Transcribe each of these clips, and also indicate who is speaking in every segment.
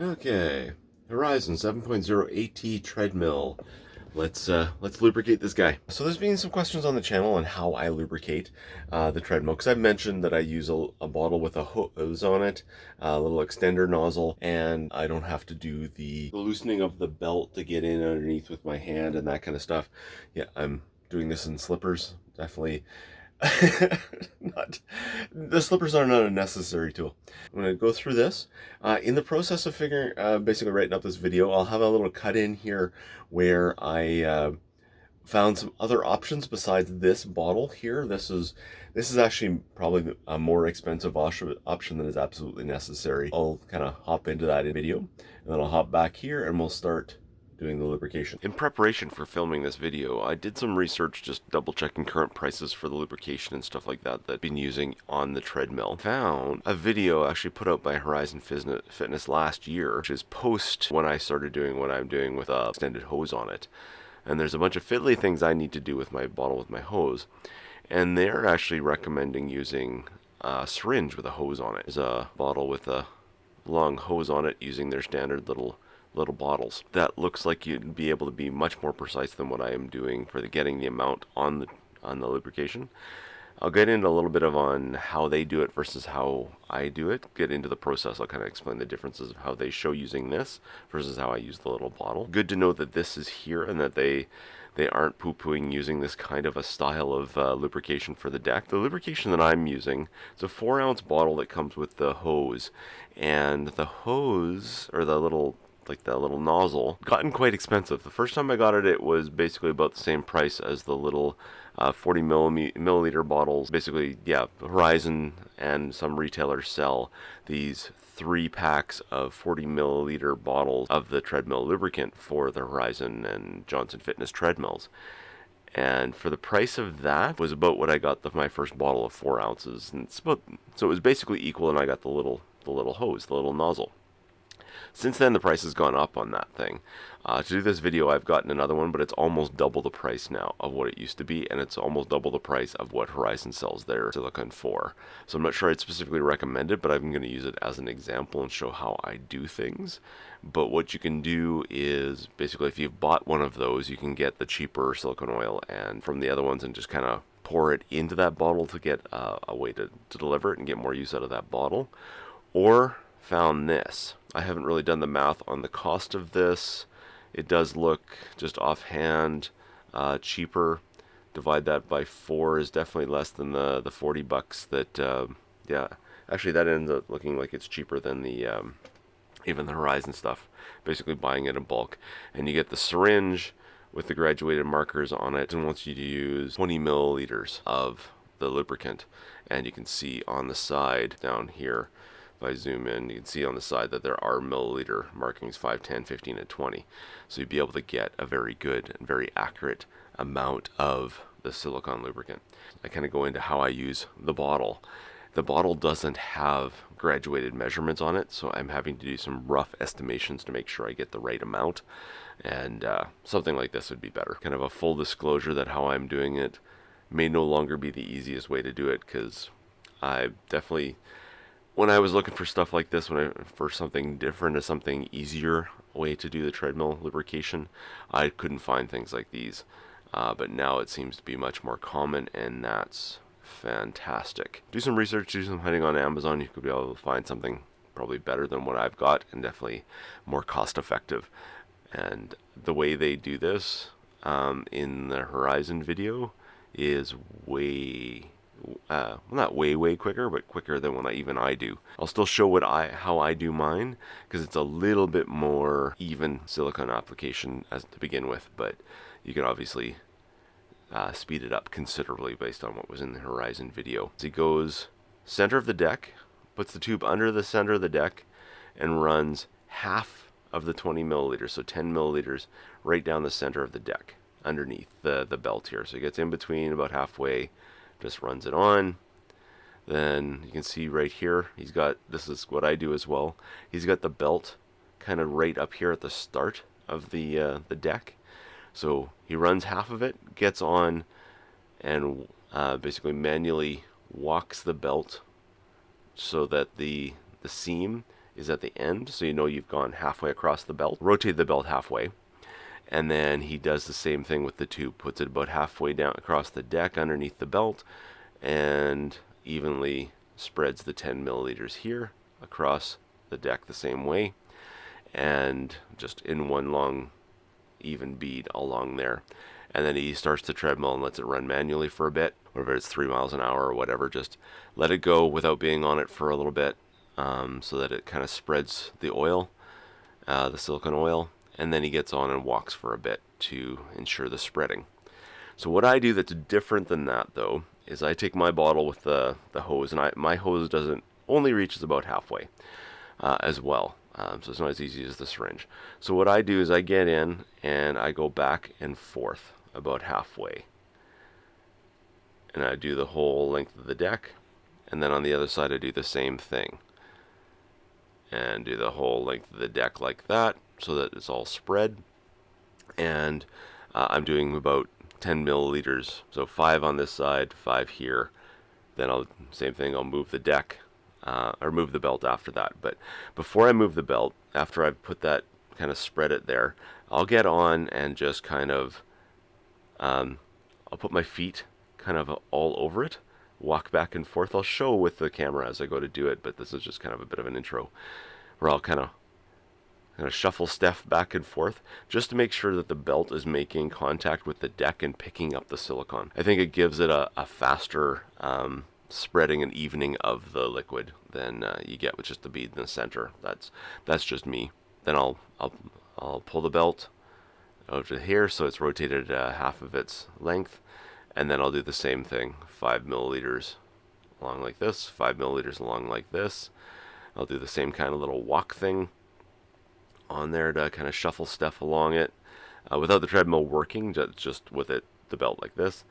Speaker 1: Okay, Horizon 7.0 AT treadmill. Let's lubricate this guy. So there's been some questions on the channel on how I lubricate the treadmill, because I've mentioned that I use a bottle with a hose on it, a little extender nozzle, and I don't have to do the loosening of the belt to get in underneath with my hand and that kind of stuff. Yeah, I'm doing this in slippers, definitely. Not, the slippers are not a necessary tool. I'm going to go through this. In the process of figuring, basically writing up this video, I'll have a little cut in here where I found some other options besides this bottle here. This is actually probably a more expensive option than is absolutely necessary. I'll kind of hop into that in video, and then I'll hop back here and we'll start doing the lubrication. In preparation for filming this video, I did some research, just double checking current prices for the lubrication and stuff like that I've been using on the treadmill. Found a video actually put out by Horizon Fitness last year, which is post when I started doing what I'm doing with a extended hose on it. And there's a bunch of fiddly things I need to do with my bottle with my hose. And they're actually recommending using a syringe with a hose on it. There's a bottle with a long hose on it using their standard little bottles. That looks like you'd be able to be much more precise than what I am doing for getting the amount on the lubrication. I'll get into a little bit on how they do it versus how I do it. Get into the process. I'll kind of explain the differences of how they show using this versus how I use the little bottle. Good to know that this is here and that they aren't poo-pooing using this kind of a style of lubrication for the deck. The lubrication that I'm using, it's a 4-ounce bottle that comes with the hose, and the hose, or the little nozzle, gotten quite expensive. The first time I got it, it was basically about the same price as the little 40 milliliter bottles. Basically, yeah, Horizon and some retailers sell these 3 packs of 40 milliliter bottles of the treadmill lubricant for the Horizon and Johnson Fitness treadmills. And for the price of that was about what I got my first bottle of 4 ounces. And so it was basically equal, and I got the little hose, the little nozzle. Since then, the price has gone up on that thing. To do this video, I've gotten another one, but it's almost double the price now of what it used to be, and it's almost double the price of what Horizon sells their silicone for. So I'm not sure I'd specifically recommend it, but I'm going to use it as an example and show how I do things. But what you can do is, basically, if you've bought one of those, you can get the cheaper silicone oil and from the other ones and just kind of pour it into that bottle to get a way to deliver it and get more use out of that bottle. Or found this. I haven't really done the math on the cost of this. It does look, just offhand, cheaper. Divide that by 4 is definitely less than the $40 that, yeah, actually that ends up looking like it's cheaper than the even the Horizon stuff. Basically buying it in bulk. And you get the syringe with the graduated markers on it, and wants you to use 20 milliliters of the lubricant. And you can see on the side down here, if I zoom in, you can see on the side that there are milliliter markings, 5, 10, 15, and 20. So you'd be able to get a very good and very accurate amount of the silicone lubricant. I kind of go into how I use the bottle. The bottle doesn't have graduated measurements on it, so I'm having to do some rough estimations to make sure I get the right amount. And something like this would be better. Kind of a full disclosure that how I'm doing it may no longer be the easiest way to do it, because I definitely, when I was looking for stuff like this, for something different, or something easier way to do the treadmill lubrication, I couldn't find things like these. But now it seems to be much more common, and that's fantastic. Do some research, do some hunting on Amazon. You could be able to find something probably better than what I've got, and definitely more cost effective. And the way they do this in the Horizon video is way, well, not way quicker, but quicker than what even I do. I'll still show how I do mine, because it's a little bit more even silicone application as to begin with, but you can obviously speed it up considerably based on what was in the Horizon video. So he goes center of the deck, puts the tube under the center of the deck, and runs half of the 20 milliliters, so 10 milliliters, right down the center of the deck, underneath the belt here. So he gets in between about halfway, just runs it on. Then you can see right here, he's got, this is what I do as well, he's got the belt kind of right up here at the start of the deck. So he runs half of it, gets on, and basically manually walks the belt so that the seam is at the end, so you know you've gone halfway across the belt. Rotate the belt halfway. And then he does the same thing with the tube, puts it about halfway down across the deck underneath the belt, and evenly spreads the 10 milliliters here across the deck the same way, and just in one long even bead along there. And then he starts the treadmill and lets it run manually for a bit, whether it's 3 miles an hour or whatever. Just let it go without being on it for a little bit, so that it kind of spreads the oil, the silicone oil. And then he gets on and walks for a bit to ensure the spreading. So what I do that's different than that, though, is I take my bottle with the hose, and my hose only reaches about halfway as well. So it's not as easy as the syringe. So what I do is I get in and I go back and forth about halfway. And I do the whole length of the deck, and then on the other side I do the same thing. And do the whole length of the deck like that, so that it's all spread. And I'm doing about 10 milliliters, so 5 on this side, 5 here. Then same thing, I'll move the deck, or move the belt after that. But before I move the belt, after I've put that, kind of spread it there, I'll get on and just kind of, I'll put my feet kind of all over it, walk back and forth. I'll show with the camera as I go to do it, but this is just kind of a bit of an intro, where I'll kind of shuffle step back and forth just to make sure that the belt is making contact with the deck and picking up the silicone. I think it gives it a faster spreading and evening of the liquid than you get with just the bead in the center. That's just me. Then I'll pull the belt over to here so it's rotated half of its length, and then I'll do the same thing, 5 milliliters along like this, 5 milliliters along like this. I'll do the same kind of little walk thing on there to kind of shuffle stuff along it without the treadmill working, just with the belt like this.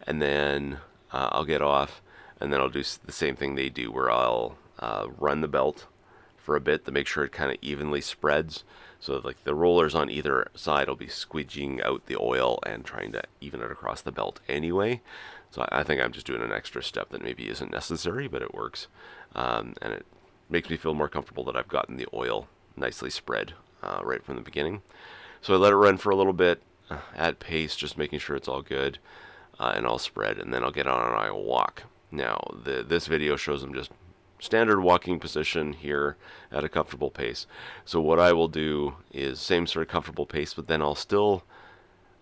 Speaker 1: And then I'll get off, and then I'll do the same thing they do, where I'll run the belt for a bit to make sure it kind of evenly spreads. So like the rollers on either side will be squeegeeing out the oil and trying to even it across the belt anyway. So I think I'm just doing an extra step that maybe isn't necessary, but it works. And it makes me feel more comfortable that I've gotten the oil nicely spread right from the beginning. So I let it run for a little bit at pace, just making sure it's all good and all spread, and then I'll get on and I'll walk. Now this video shows them just standard walking position here at a comfortable pace. So what I will do is same sort of comfortable pace, but then I'll still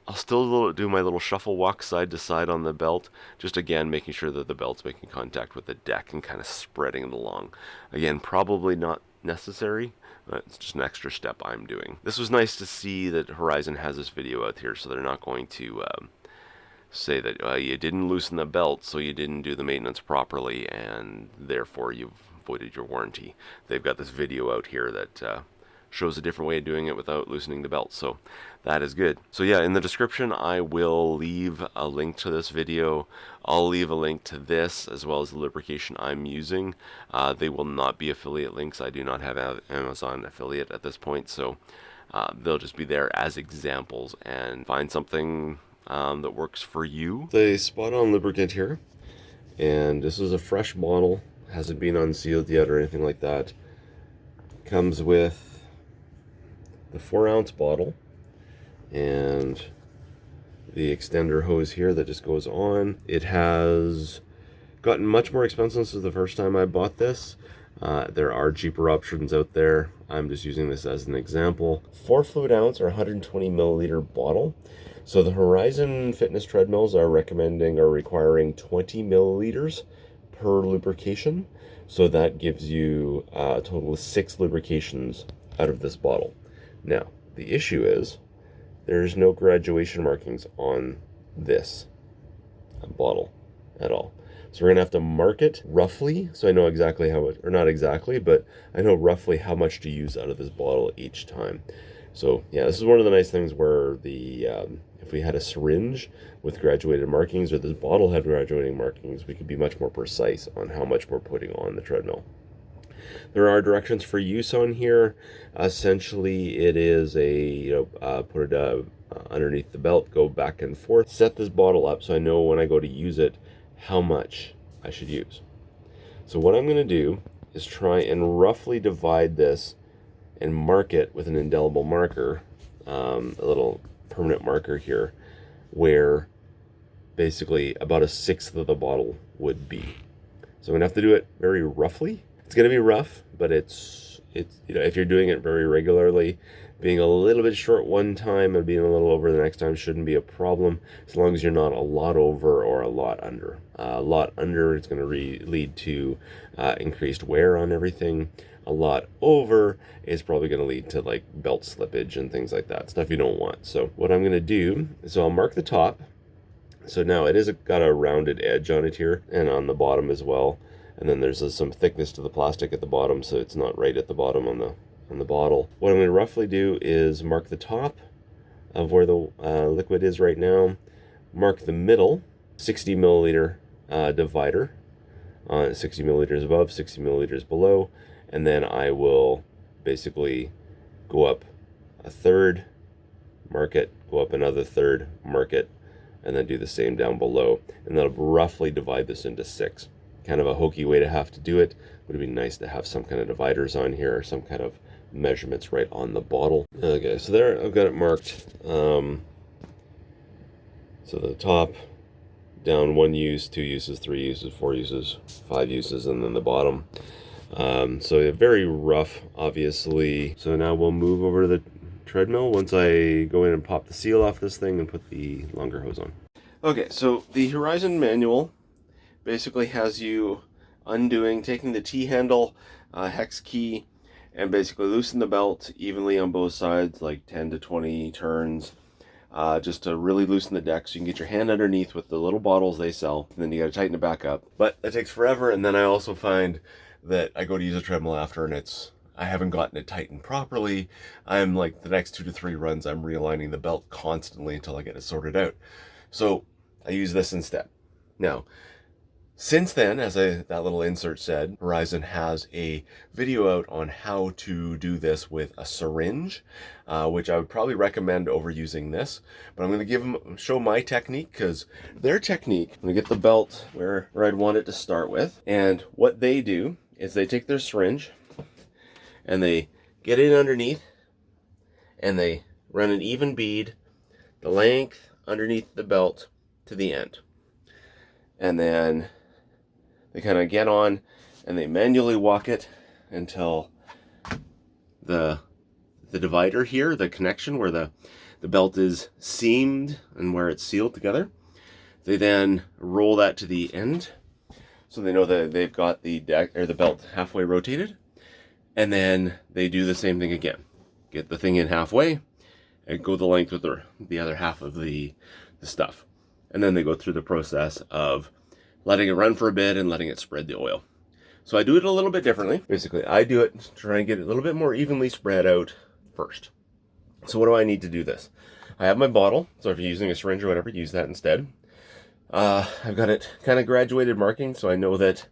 Speaker 1: do my little shuffle walk side to side on the belt, just again making sure that the belt's making contact with the deck and kind of spreading it along. Again, probably not necessary, but it's just an extra step I'm doing. This was nice to see that Horizon has this video out here, so they're not going to say that you didn't loosen the belt, so you didn't do the maintenance properly, and therefore you've voided your warranty. They've got this video out here that shows a different way of doing it without loosening the belt, so that is good. So yeah, in the description I will leave a link to this video. I'll leave a link to this as well as the lubrication I'm using. They will not be affiliate links. I do not have Amazon affiliate at this point, so they'll just be there as examples, and find something that works for you. The spot-on lubricant here, and this is a fresh bottle, hasn't been unsealed yet or anything like that. Comes with the 4-ounce bottle and the extender hose here that just goes on. It has gotten much more expensive since the first time I bought this. There are cheaper options out there. I'm just using this as an example. 4 fluid ounce or 120 milliliter bottle. So the Horizon fitness treadmills are requiring 20 milliliters per lubrication. So that gives you a total of 6 lubrications out of this bottle. Now, the issue is there's no graduation markings on this bottle at all. So we're going to have to mark it roughly, so I know exactly how much, or not exactly, but I know roughly how much to use out of this bottle each time. So yeah, this is one of the nice things where the if we had a syringe with graduated markings, or this bottle had graduating markings, we could be much more precise on how much we're putting on the treadmill. There are directions for use on here. Essentially, it is put it underneath the belt, go back and forth, set this bottle up so I know when I go to use it how much I should use. So what I'm going to do is try and roughly divide this and mark it with an indelible marker, a little permanent marker here, where basically about a sixth of the bottle would be. So I'm gonna have to do it very roughly. It's gonna be rough, but it's if you're doing it very regularly, being a little bit short one time and being a little over the next time shouldn't be a problem, as long as you're not a lot over or a lot under. A lot under is going to lead to increased wear on everything. A lot over is probably going to lead to like belt slippage and things like that, stuff you don't want. So what I'm going to do is I'll mark the top. So now it is got a rounded edge on it here and on the bottom as well. And then there's some thickness to the plastic at the bottom, so it's not right at the bottom on the bottle. What I'm going to roughly do is mark the top of where the liquid is right now, mark the middle, 60 milliliter divider, 60 milliliters above, 60 milliliters below, and then I will basically go up a third, mark it, go up another third, mark it, and then do the same down below, and that'll roughly divide this into 6. Kind of a hokey way to have to do it. Would be nice to have some kind of dividers on here, or some kind of measurements right on the bottle. Okay, so there I've got it marked. So the top, down 1 use, 2 uses, 3 uses, 4 uses, 5 uses, and then the bottom. So very rough, obviously. So now we'll move over to the treadmill once I go in and pop the seal off this thing and put the longer hose on. Okay, so the Horizon manual basically has you taking the T-handle, hex key, and basically loosen the belt evenly on both sides, like 10 to 20 turns, just to really loosen the deck so you can get your hand underneath with the little bottles they sell, and then you got to tighten it back up. But it takes forever, and then I also find that I go to use a treadmill after, and I haven't gotten it tightened properly. I'm like, the next 2 to 3 runs, I'm realigning the belt constantly until I get it sorted out. So I use this instead. Now, since then, as that little insert said, Horizon has a video out on how to do this with a syringe, which I would probably recommend over using this. But I'm going to show my technique, because their technique, I'm going to get the belt where I'd want it to start with. And what they do is they take their syringe and they get in underneath and they run an even bead the length underneath the belt to the end. And then they kind of get on and they manually walk it until the divider here, the connection where the belt is seamed and where it's sealed together. They then roll that to the end, so they know that they've got the deck or the belt halfway rotated. And then they do the same thing again. Get the thing in halfway and go the length with the other half of the stuff. And then they go through the process of letting it run for a bit and letting it spread the oil. So I do it a little bit differently. Basically, I do it to try and get it a little bit more evenly spread out first. So what do I need to do this? I have my bottle, so if you're using a syringe or whatever, use that instead. I've got it kind of graduated marking, so I know that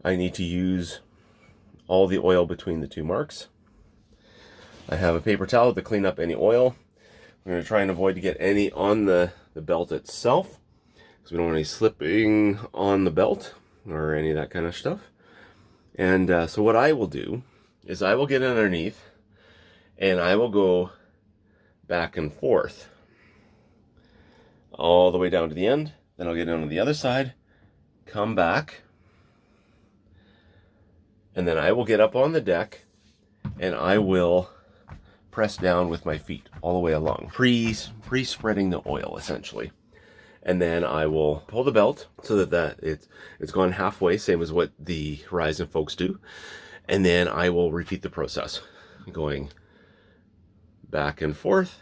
Speaker 1: I need to use all the oil between the 2 marks. I have a paper towel to clean up any oil. I'm going to try and avoid to get any on the belt itself, because we don't want any slipping on the belt or any of that kind of stuff. And so what I will do is I will get underneath and I will go back and forth all the way down to the end. Then I'll get down to the other side, come back, and then I will get up on the deck and I will press down with my feet all the way along, pre-spreading the oil essentially. And then I will pull the belt so that it's gone halfway, same as what the Horizon folks do. And then I will repeat the process, going back and forth,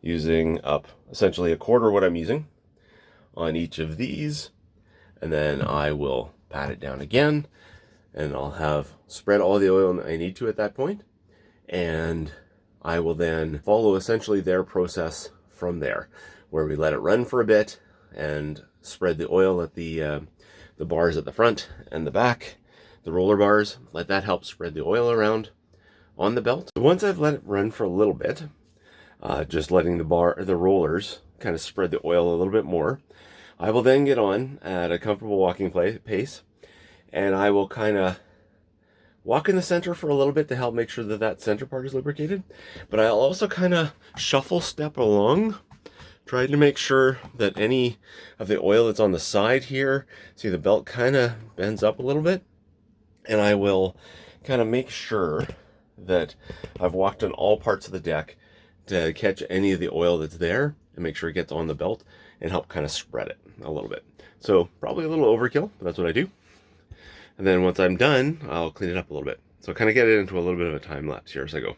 Speaker 1: using up essentially a quarter what I'm using on each of these. And then I will pat it down again, and I'll have spread all the oil I need to at that point. And I will then follow essentially their process from there, where we let it run for a bit and spread the oil at the bars at the front and the back, the roller bars, let that help spread the oil around on the belt. Once I've let it run for a little bit, just letting the rollers kind of spread the oil a little bit more, I will then get on at a comfortable walking pace, and I will kind of walk in the center for a little bit to help make sure that that center part is lubricated. But I'll also kind of shuffle step along, trying to make sure that any of the oil that's on the side here, see the belt kind of bends up a little bit. And I will kind of make sure that I've walked on all parts of the deck to catch any of the oil that's there and make sure it gets on the belt and help kind of spread it a little bit. So probably a little overkill, but that's what I do. And then once I'm done, I'll clean it up a little bit. So kind of get it into a little bit of a time lapse here as I go.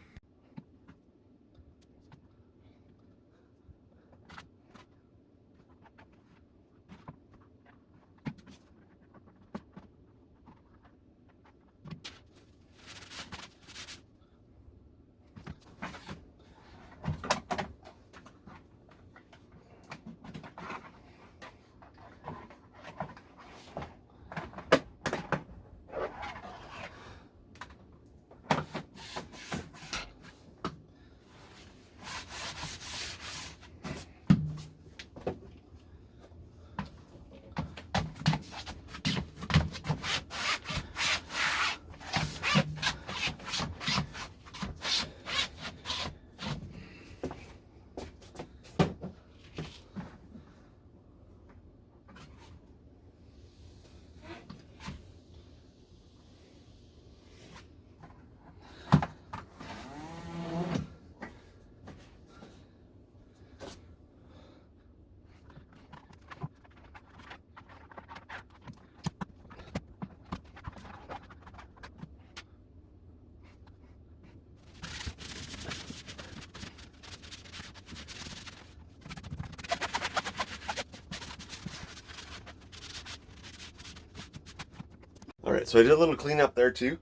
Speaker 1: All right, so I did a little cleanup there too,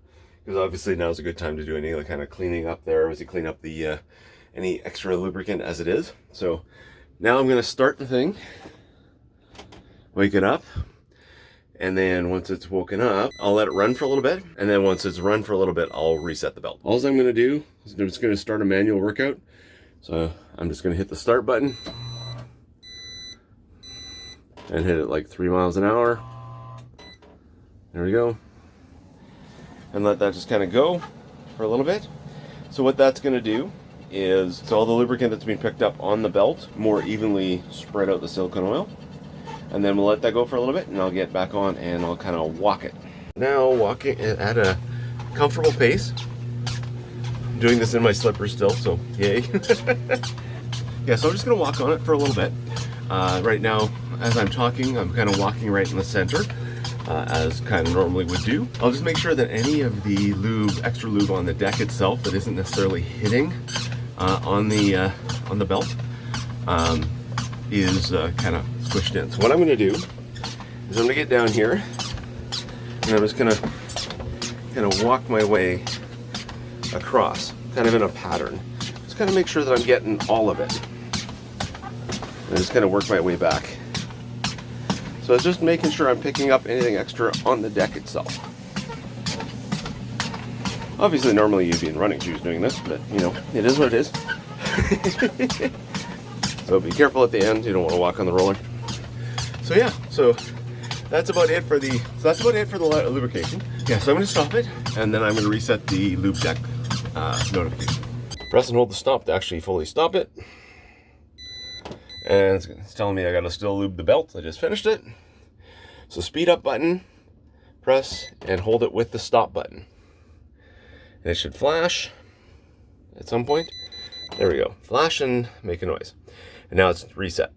Speaker 1: because obviously now's a good time to do any kind of cleaning up there as you clean up the any extra lubricant as it is. So now I'm going to start the thing, wake it up, and then once it's woken up, I'll let it run for a little bit, and then once it's run for a little bit, I'll reset the belt. All I'm going to do is I'm just going to start a manual workout. So I'm just going to hit the start button and hit it like 3 miles an hour. There we go. And let that just kind of go for a little bit. So what that's going to do is, so all the lubricant that's being picked up on the belt more evenly spread out the silicone oil. And then we'll let that go for a little bit, and I'll get back on and I'll kind of walk it. Now walking at a comfortable pace. I'm doing this in my slippers still, so yay. Yeah, so I'm just going to walk on it for a little bit. Right now, as I'm talking, I'm kind of walking right in the center. As kind of normally would do. I'll just make sure that any of the lube, extra lube on the deck itself that isn't necessarily hitting on the belt is kind of squished in. So what I'm going to do is I'm going to get down here and I'm just going to kind of walk my way across, kind of in a pattern. Just kind of make sure that I'm getting all of it. And just kind of work my way back. So it's just making sure I'm picking up anything extra on the deck itself. Obviously, normally you'd be in running shoes doing this, but you know, it is what it is. So be careful at the end, you don't want to walk on the roller. So yeah, so that's about it for the lubrication. Yeah, so I'm going to stop it, and then I'm going to reset the Lube Deck notification. Press and hold the stop to actually fully stop it. And it's telling me I gotta still lube the belt. I just finished it. So speed up button, press and hold it with the stop button. And it should flash at some point. There we go. Flash and make a noise. And now it's reset.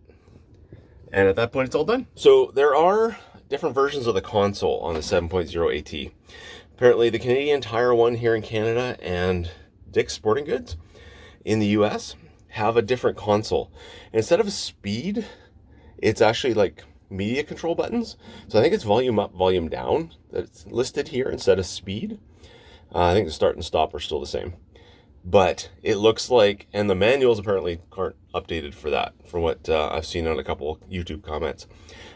Speaker 1: And at that point, it's all done. So there are different versions of the console on the 7.0 AT. Apparently the Canadian Tire one here in Canada and Dick's Sporting Goods in the US have a different console. And instead of speed, it's actually like media control buttons. So I think it's volume up, volume down that's listed here instead of speed. I think the start and stop are still the same. But it looks like, and the manuals apparently aren't updated for that, from what I've seen on a couple YouTube comments.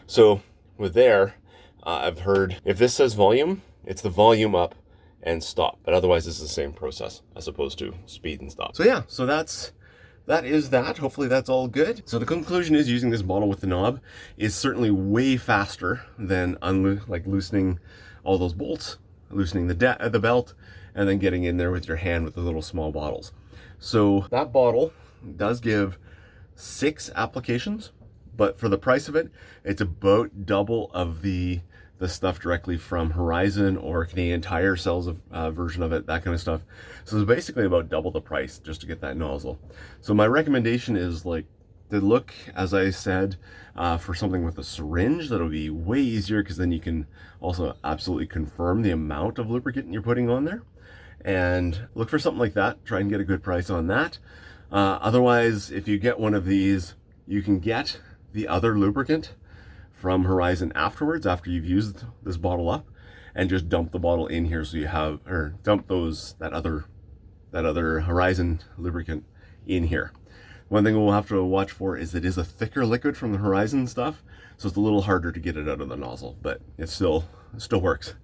Speaker 1: So with there, I've heard if this says volume, it's the volume up and stop. But otherwise, it's the same process as opposed to speed and stop. So yeah, so that is that. Hopefully that's all good. So the conclusion is using this bottle with the knob is certainly way faster than loosening all those bolts loosening the belt, and then getting in there with your hand with the little small bottles. So that bottle does give 6 applications, but for the price of it, it's about double of the stuff directly from Horizon or Canadian Tire sells a version of it, that kind of stuff. So it's basically about double the price just to get that nozzle. So my recommendation is like to look, as I said, for something with a syringe. That'll be way easier because then you can also absolutely confirm the amount of lubricant you're putting on there. And look for something like that. Try and get a good price on that. Otherwise, if you get one of these, you can get the other lubricant from Horizon afterwards, after you've used this bottle up, and just dump the bottle in here so you have, or dump that other Horizon lubricant in here. One thing we'll have to watch for is it is a thicker liquid from the Horizon stuff, so it's a little harder to get it out of the nozzle, but it still works.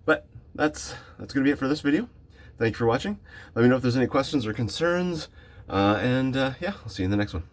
Speaker 1: But that's gonna be it for this video. Thank you for watching. Let me know if there's any questions or concerns, and yeah, I'll see you in the next one.